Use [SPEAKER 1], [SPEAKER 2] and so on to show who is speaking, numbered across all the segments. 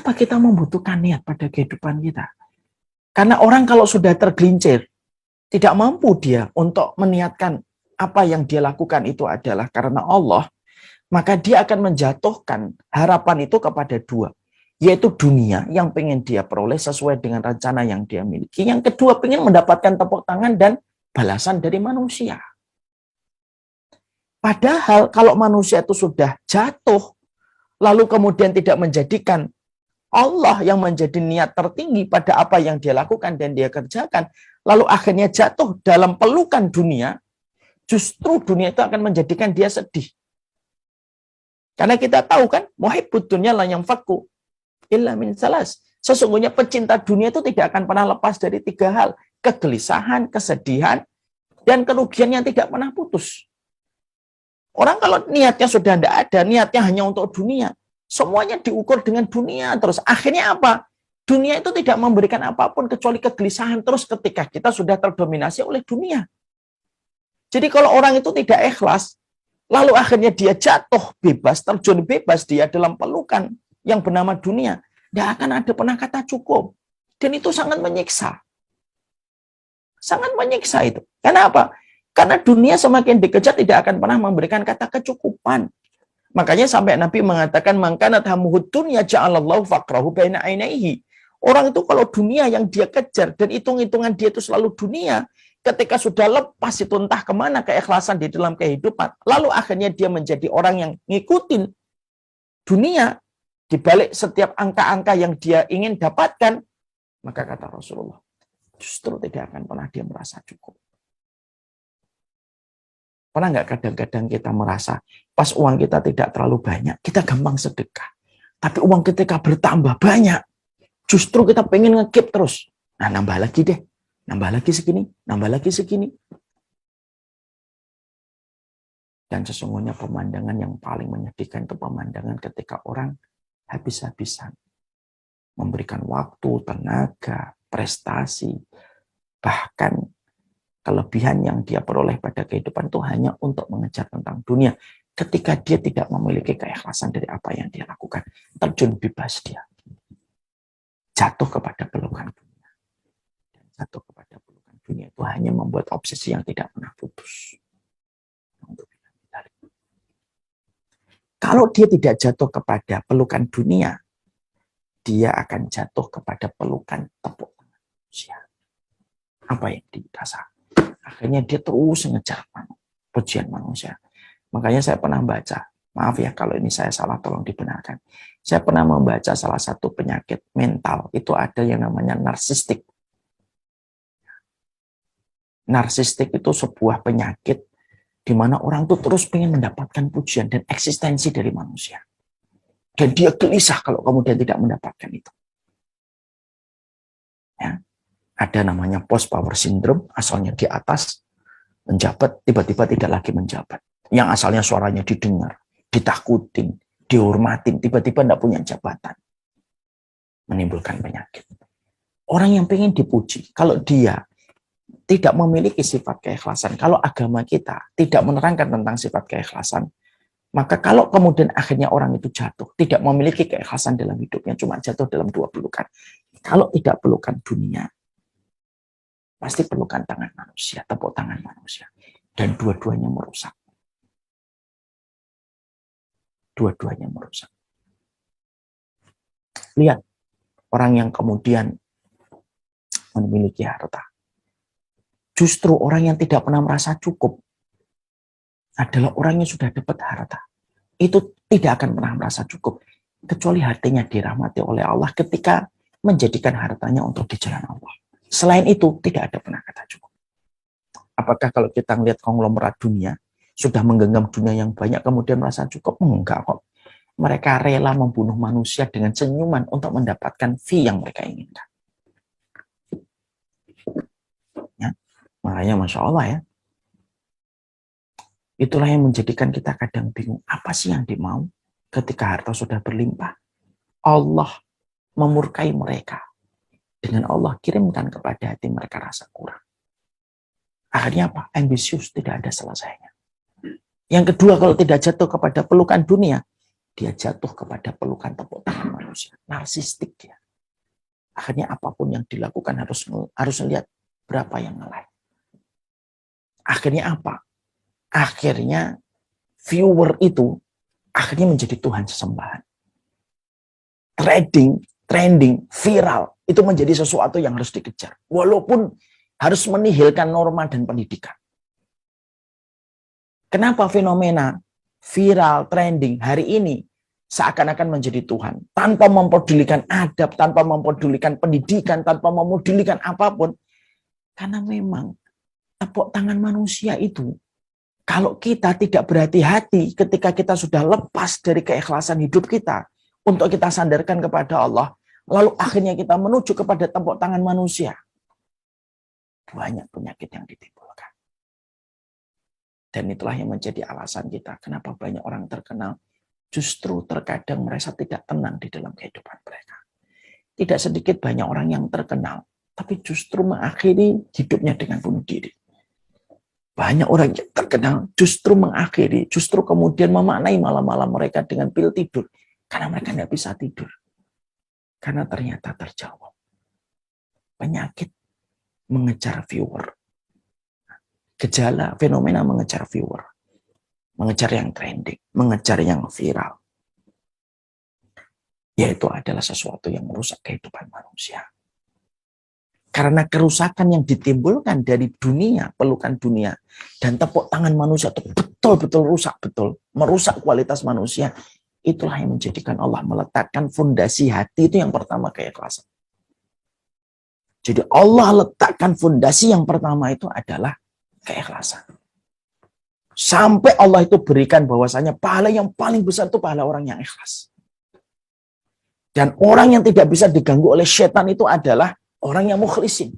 [SPEAKER 1] Kenapa kita membutuhkan niat pada kehidupan kita? Karena orang kalau sudah tergelincir, tidak mampu dia untuk meniatkan apa yang dia lakukan itu adalah karena Allah, maka dia akan menjatuhkan harapan itu kepada dua, yaitu dunia yang pengen dia peroleh sesuai dengan rencana yang dia miliki. Yang kedua, pengen mendapatkan tepuk tangan dan balasan dari manusia. Padahal kalau manusia itu sudah jatuh, lalu kemudian tidak menjadikan Allah yang menjadi niat tertinggi pada apa yang dia lakukan dan dia kerjakan, lalu akhirnya jatuh dalam pelukan dunia, justru dunia itu akan menjadikan dia sedih. Karena kita tahu kan, muhibbud dunya la yanfaku illa min salas. Sesungguhnya pecinta dunia itu tidak akan pernah lepas dari tiga hal: kegelisahan, kesedihan, dan kerugian yang tidak pernah putus. Orang kalau niatnya sudah tidak ada, niatnya hanya untuk dunia, semuanya diukur dengan dunia terus. Akhirnya apa? Dunia itu tidak memberikan apapun kecuali kegelisahan terus ketika kita sudah terdominasi oleh dunia. Jadi kalau orang itu tidak ikhlas, lalu akhirnya dia jatuh bebas, terjun bebas dia dalam pelukan yang bernama dunia, tidak akan ada pernah kata cukup. Dan itu sangat menyiksa. Sangat menyiksa itu. Kenapa? Karena dunia semakin dikejar tidak akan pernah memberikan kata kecukupan. Makanya sampai Nabi mengatakan, mangkanat hamuhud dunya ja'alallahu faqrahu baina ainaihi. Orang itu kalau dunia yang dia kejar dan hitung-hitungan dia itu selalu dunia, ketika sudah lepas itu entah kemana keikhlasan di dalam kehidupan, lalu akhirnya dia menjadi orang yang ngikutin dunia di balik setiap angka-angka yang dia ingin dapatkan, maka kata Rasulullah, justru tidak akan pernah dia merasa cukup. Pernah nggak kadang-kadang kita merasa pas uang kita tidak terlalu banyak, kita gampang sedekah. Tapi uang ketika bertambah banyak, justru kita pengen nge-keep terus. Nah, nambah lagi deh. Nambah lagi segini, nambah lagi segini. Dan sesungguhnya pemandangan yang paling menyedihkan itu pemandangan ketika orang habis-habisan memberikan waktu, tenaga, prestasi, bahkan kelebihan yang dia peroleh pada kehidupan itu hanya untuk mengejar tentang dunia. Ketika dia tidak memiliki keikhlasan dari apa yang dia lakukan, terjun bebas dia. Jatuh kepada pelukan dunia. Jatuh kepada pelukan dunia itu hanya membuat obsesi yang tidak pernah putus. Kalau dia tidak jatuh kepada pelukan dunia, dia akan jatuh kepada pelukan tepuk tangan manusia. Apa yang dirasa? Akhirnya dia terus ngejar pujian manusia. Makanya saya pernah baca, maaf ya kalau ini saya salah, tolong dibenarkan. Saya pernah membaca salah satu penyakit mental, itu ada yang namanya narsistik. Narsistik itu sebuah penyakit di mana orang itu terus ingin mendapatkan pujian dan eksistensi dari manusia. Dan dia gelisah kalau kemudian tidak mendapatkan itu. Ya. Ada namanya post power syndrome, asalnya di atas, menjabat, tiba-tiba tidak lagi menjabat. Yang asalnya suaranya didengar, ditakutin, dihormatin, tiba-tiba tidak punya jabatan. Menimbulkan penyakit. Orang yang pengen dipuji, kalau dia tidak memiliki sifat keikhlasan, kalau agama kita tidak menerangkan tentang sifat keikhlasan, maka kalau kemudian akhirnya orang itu jatuh, tidak memiliki keikhlasan dalam hidupnya, cuma jatuh dalam dua pelukan. Kalau tidak pelukan dunia, pasti pelukan tangan manusia, tepuk tangan manusia. Dan dua-duanya merusak. Dua-duanya merusak. Lihat, orang yang kemudian memiliki harta. Justru orang yang tidak pernah merasa cukup adalah orang yang sudah dapat harta. Itu tidak akan pernah merasa cukup. Kecuali hatinya dirahmati oleh Allah ketika menjadikan hartanya untuk di jalan Allah. Selain itu, tidak ada pernah kata cukup. Apakah kalau kita melihat konglomerat dunia, sudah menggenggam dunia yang banyak, kemudian merasa cukup? Enggak kok. Mereka rela membunuh manusia dengan senyuman untuk mendapatkan fee yang mereka inginkan. Ya. Makanya Masya Allah ya. Itulah yang menjadikan kita kadang bingung. Apa sih yang dimau ketika harta sudah berlimpah? Allah memurkai mereka. Dengan Allah kirimkan kepada hati mereka rasa kurang. Akhirnya apa? Ambisius, tidak ada selesainya. Yang kedua, kalau tidak jatuh kepada pelukan dunia, dia jatuh kepada pelukan tepuk tangan manusia. Narsistik dia. Akhirnya apapun yang dilakukan harus lihat berapa yang nge-like. Akhirnya apa? Akhirnya viewer itu akhirnya menjadi Tuhan sesembahan. Trending, viral, itu menjadi sesuatu yang harus dikejar. Walaupun harus menihilkan norma dan pendidikan. Kenapa fenomena viral, trending hari ini seakan-akan menjadi Tuhan, tanpa mempedulikan adab, tanpa mempedulikan pendidikan, tanpa mempedulikan apapun? Karena memang tepuk tangan manusia itu, kalau kita tidak berhati-hati ketika kita sudah lepas dari keikhlasan hidup kita, untuk kita sandarkan kepada Allah, lalu akhirnya kita menuju kepada tepuk tangan manusia, banyak penyakit yang ditimbulkan. Dan itulah yang menjadi alasan kita, kenapa banyak orang terkenal, justru terkadang merasa tidak tenang di dalam kehidupan mereka. Tidak sedikit banyak orang yang terkenal, tapi justru mengakhiri hidupnya dengan bunuh diri. Banyak orang yang terkenal justru mengakhiri, justru kemudian memaknai malam-malam mereka dengan pil tidur. Karena mereka tidak bisa tidur. Karena ternyata terjawab. Penyakit mengejar viewer. Gejala, fenomena mengejar viewer. Mengejar yang trending, mengejar yang viral. Yaitu adalah sesuatu yang merusak kehidupan manusia. Karena kerusakan yang ditimbulkan dari dunia, pelukan dunia, dan tepuk tangan manusia itu betul-betul rusak, betul. Merusak kualitas manusia. Itulah yang menjadikan Allah meletakkan fondasi hati itu yang pertama keikhlasan. Jadi Allah letakkan fondasi yang pertama itu adalah keikhlasan. Sampai Allah itu berikan bahwasanya pahala yang paling besar itu pahala orang yang ikhlas. Dan orang yang tidak bisa diganggu oleh setan itu adalah orang yang mukhlisin.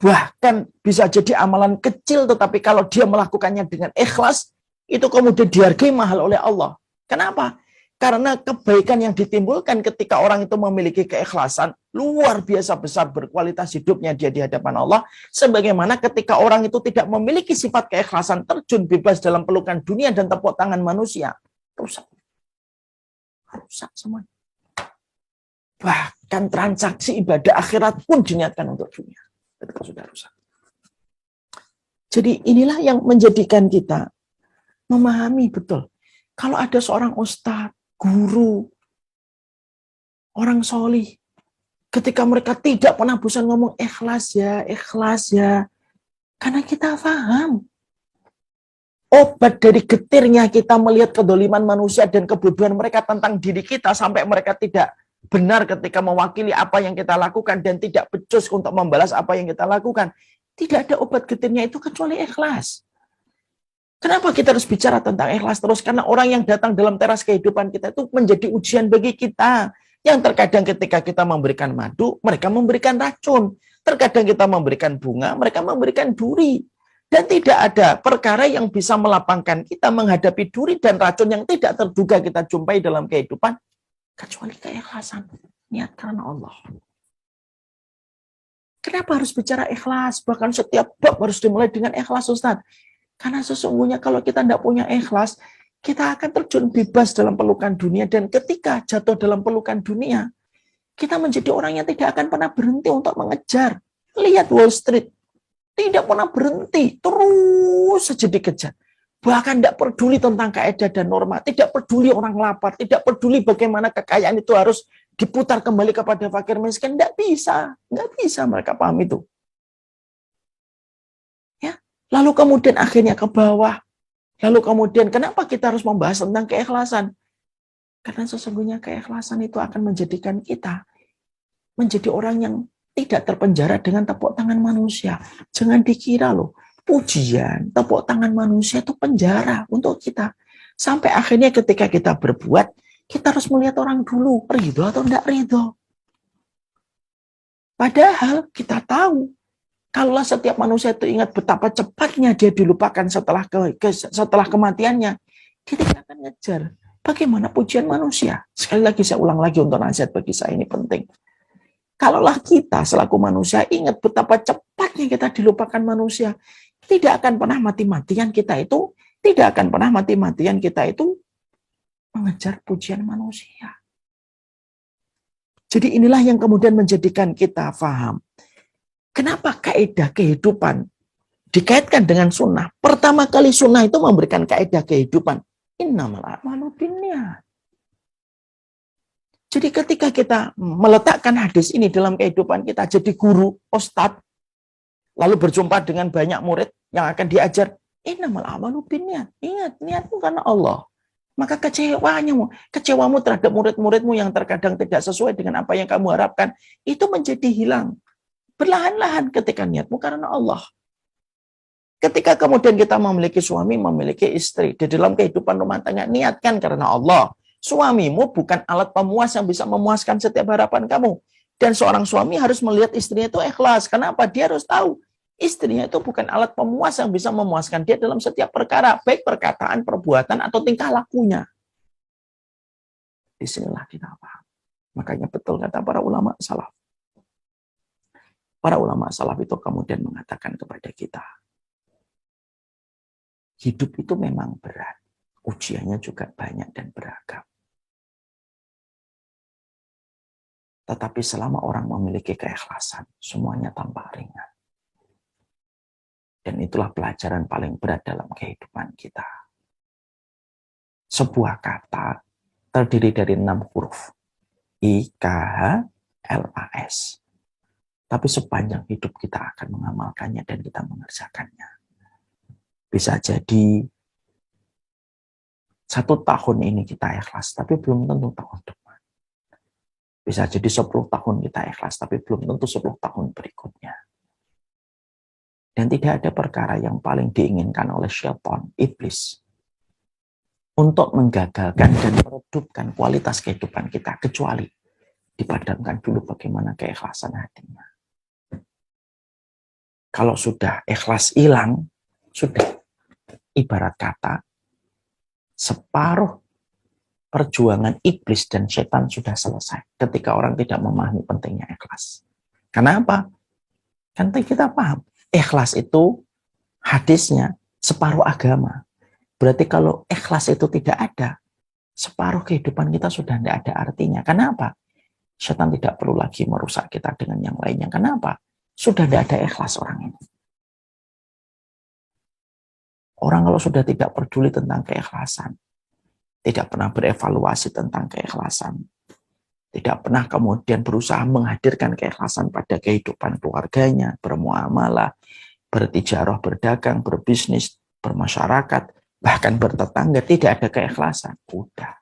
[SPEAKER 1] Bahkan bisa jadi amalan kecil, tetapi kalau dia melakukannya dengan ikhlas, itu kemudian dihargai mahal oleh Allah. Kenapa? Karena kebaikan yang ditimbulkan ketika orang itu memiliki keikhlasan, luar biasa besar berkualitas hidupnya dia di hadapan Allah. Sebagaimana ketika orang itu tidak memiliki sifat keikhlasan, terjun bebas dalam pelukan dunia dan tepuk tangan manusia, rusak. Rusak semuanya. Bahkan transaksi ibadah akhirat pun diniatkan untuk dunia. Ketika sudah rusak. Jadi inilah yang menjadikan kita memahami betul. Kalau ada seorang ustadz, guru, orang solih, ketika mereka tidak pernah bosan ngomong ikhlas ya. Karena kita paham. Obat dari getirnya kita melihat kedoliman manusia dan kebodohan mereka tentang diri kita sampai mereka tidak benar ketika mewakili apa yang kita lakukan dan tidak becus untuk membalas apa yang kita lakukan. Tidak ada obat getirnya itu kecuali ikhlas. Kenapa kita harus bicara tentang ikhlas terus? Karena orang yang datang dalam teras kehidupan kita itu menjadi ujian bagi kita. Yang terkadang ketika kita memberikan madu, mereka memberikan racun. Terkadang kita memberikan bunga, mereka memberikan duri. Dan tidak ada perkara yang bisa melapangkan kita menghadapi duri dan racun yang tidak terduga kita jumpai dalam kehidupan. Kecuali keikhlasan. Niat karena Allah. Kenapa harus bicara ikhlas? Bahkan setiap bab harus dimulai dengan ikhlas, Ustaz. Karena sesungguhnya kalau kita tidak punya ikhlas, kita akan terjun bebas dalam pelukan dunia. Dan ketika jatuh dalam pelukan dunia, kita menjadi orang yang tidak akan pernah berhenti untuk mengejar. Lihat Wall Street. Tidak pernah berhenti. Terus saja dikejar. Bahkan tidak peduli tentang kaidah dan norma. Tidak peduli orang lapar. Tidak peduli bagaimana kekayaan itu harus diputar kembali kepada fakir miskin. Tidak bisa. Nggak bisa mereka paham itu. Lalu kemudian akhirnya ke bawah. Lalu kemudian kenapa kita harus membahas tentang keikhlasan? Karena sesungguhnya keikhlasan itu akan menjadikan kita menjadi orang yang tidak terpenjara dengan tepuk tangan manusia. Jangan dikira loh, pujian, tepuk tangan manusia itu penjara untuk kita. Sampai akhirnya ketika kita berbuat, kita harus melihat orang dulu, ridho atau tidak ridho. Padahal kita tahu, kalau setiap manusia itu ingat betapa cepatnya dia dilupakan setelah kematiannya, dia tidak akan ngejar. Bagaimana pujian manusia? Sekali lagi saya ulang lagi untuk nasihat bagi saya ini penting. Kalaulah kita selaku manusia ingat betapa cepatnya kita dilupakan manusia, tidak akan pernah mati-matian kita itu Tidak akan pernah mati-matian kita itu mengejar pujian manusia. Jadi inilah yang kemudian menjadikan kita paham. Kenapa kaidah kehidupan dikaitkan dengan sunnah? Pertama kali sunnah itu memberikan kaidah kehidupan. Innamal a'malu binniyat. Jadi ketika kita meletakkan hadis ini dalam kehidupan kita, jadi guru, ustadz, lalu berjumpa dengan banyak murid yang akan diajar, innamal a'malu binniyat. Ingat, niatmu karena Allah. Maka kecewamu terhadap murid-muridmu yang terkadang tidak sesuai dengan apa yang kamu harapkan, itu menjadi hilang. Perlahan-lahan ketika niatmu karena Allah. Ketika kemudian kita memiliki suami, memiliki istri, di dalam kehidupan rumah tangga, niatkan karena Allah. Suamimu bukan alat pemuas yang bisa memuaskan setiap harapan kamu. Dan seorang suami harus melihat istrinya itu ikhlas. Kenapa? Dia harus tahu istrinya itu bukan alat pemuas yang bisa memuaskan dia dalam setiap perkara, baik perkataan, perbuatan, atau tingkah lakunya. Disinilah kita paham. Makanya betul kata para ulama salaf. Para ulama salaf itu kemudian mengatakan kepada kita, hidup itu memang berat. Ujiannya juga banyak dan beragam. Tetapi selama orang memiliki keikhlasan, semuanya tampak ringan. Dan itulah pelajaran paling berat dalam kehidupan kita. Sebuah kata terdiri dari 6 huruf. I, K, H, L, A, S. Tapi sepanjang hidup kita akan mengamalkannya dan kita mengerjakannya. Bisa jadi 1 tahun ini kita ikhlas, tapi belum tentu tahun depan. Bisa jadi 10 tahun kita ikhlas, tapi belum tentu 10 tahun berikutnya. Dan tidak ada perkara yang paling diinginkan oleh syaitan, iblis, untuk menggagalkan dan meredupkan kualitas kehidupan kita, kecuali dipadamkan dulu bagaimana keikhlasan hatinya. Kalau sudah ikhlas hilang, sudah ibarat kata, separuh perjuangan iblis dan setan sudah selesai ketika orang tidak memahami pentingnya ikhlas. Kenapa? Kan kita paham, ikhlas itu hadisnya separuh agama. Berarti kalau ikhlas itu tidak ada, separuh kehidupan kita sudah tidak ada artinya. Kenapa? Setan tidak perlu lagi merusak kita dengan yang lainnya. Kenapa? Sudah tidak ada ikhlas orang ini. Orang kalau sudah tidak peduli tentang keikhlasan, tidak pernah berevaluasi tentang keikhlasan, tidak pernah kemudian berusaha menghadirkan keikhlasan pada kehidupan keluarganya, bermuamalah, bertijarah, berdagang, berbisnis, bermasyarakat, bahkan bertetangga, tidak ada keikhlasan. Udah.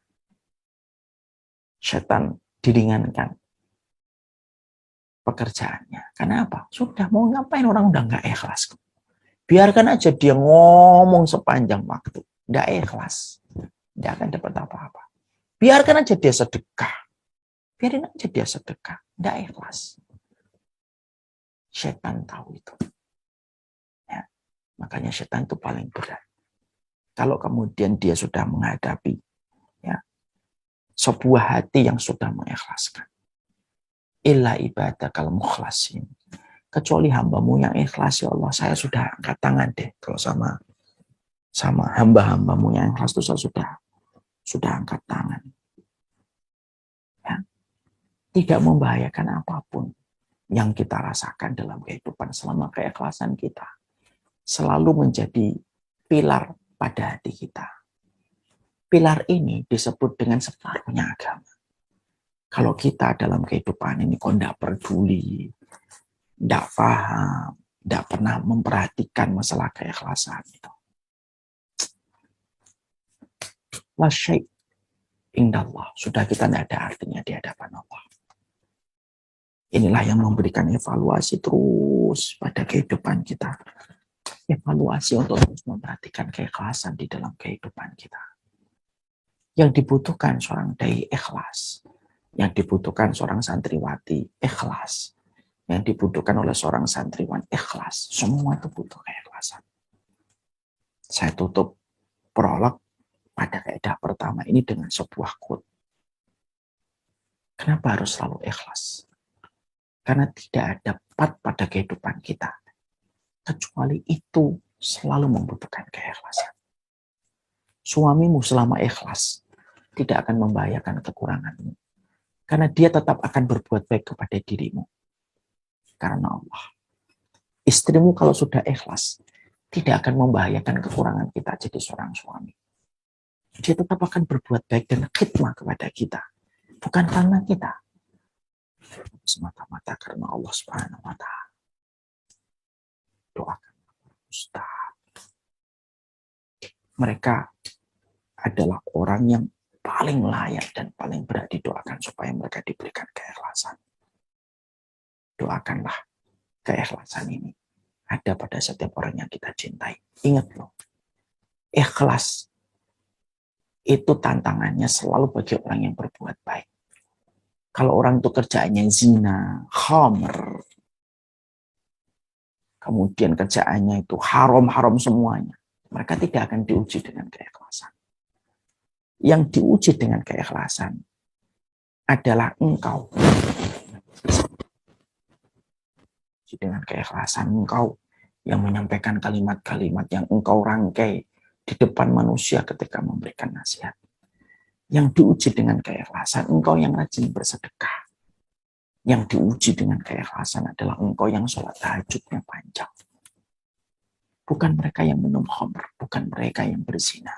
[SPEAKER 1] Setan diringankan pekerjaannya. Kenapa? Sudah mau ngapain orang udah nggak ikhlas. Biarkan aja dia ngomong sepanjang waktu. Nggak ikhlas. Nggak akan dapat apa-apa. Biarkan aja dia sedekah. Biarin aja dia sedekah. Nggak ikhlas. Setan tahu itu. Ya. Makanya setan itu paling berat. Kalau kemudian dia sudah menghadapi ya, sebuah hati yang sudah mengikhlaskan. Illa ibadakal mukhlasin. Kecuali hambamu yang ikhlas, ya Allah, saya sudah angkat tangan deh. Kalau sama hamba-hambamu yang ikhlas itu saya sudah angkat tangan. Ya. Tidak membahayakan apapun yang kita rasakan dalam kehidupan selama keikhlasan kita selalu menjadi pilar pada hati kita. Pilar ini disebut dengan separuhnya agama. Kalau kita dalam kehidupan ini kok tidak peduli, tidak paham, tidak pernah memperhatikan masalah keikhlasan itu. La syai' indallah. Sudah kita tidak ada artinya di hadapan Allah. Inilah yang memberikan evaluasi terus pada kehidupan kita. Evaluasi untuk terus memperhatikan keikhlasan di dalam kehidupan kita. Yang dibutuhkan seorang dai ikhlas. Yang dibutuhkan seorang santriwati ikhlas. Yang dibutuhkan oleh seorang santriwan ikhlas. Semua itu butuh keikhlasan. Saya tutup prolog pada kaidah pertama ini dengan sebuah quote. Kenapa harus selalu ikhlas? Karena tidak ada part pada kehidupan kita kecuali itu selalu membutuhkan keikhlasan. suamimu selama ikhlas tidak akan membahayakan kekuranganmu. Karena dia tetap akan berbuat baik kepada dirimu. Karena Allah. Istrimu kalau sudah ikhlas, tidak akan membahayakan kekurangan kita jadi seorang suami. Dia tetap akan berbuat baik dan khidmah kepada kita. Bukan karena kita. Semata-mata karena Allah Subhanahu wa Ta'ala. Doakan Ustaz. Mereka adalah orang yang paling layak dan paling berat didoakan supaya mereka diberikan keikhlasan. Doakanlah keikhlasan ini ada pada setiap orang yang kita cintai. Ingat loh, ikhlas itu tantangannya selalu bagi orang yang berbuat baik. Kalau orang itu kerjaannya zina, khamr, kemudian kerjaannya itu haram-haram semuanya, mereka tidak akan diuji dengan keikhlasan. Yang diuji dengan keikhlasan adalah engkau. Dengan keikhlasan engkau yang menyampaikan kalimat-kalimat yang engkau rangkai di depan manusia ketika memberikan nasihat. Yang diuji dengan keikhlasan engkau yang rajin bersedekah. Yang diuji dengan keikhlasan adalah engkau yang sholat tahajudnya panjang. Bukan mereka yang minum khamr, bukan mereka yang berzina.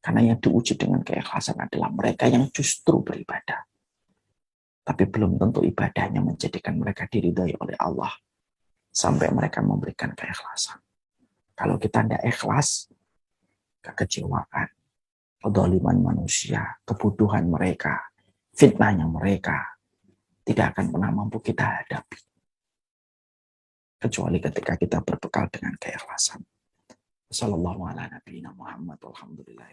[SPEAKER 1] Karena yang diuji dengan keikhlasan adalah mereka yang justru beribadah. Tapi belum tentu ibadahnya menjadikan mereka diridhai oleh Allah. Sampai mereka memberikan keikhlasan. Kalau kita tidak ikhlas, kekecewaan, kedoliman manusia, kebutuhan mereka, fitnahnya mereka, tidak akan pernah mampu kita hadapi. Kecuali ketika kita berbekal dengan keikhlasan. Sallallahu ala nabiyina Muhammad walhamdulillah.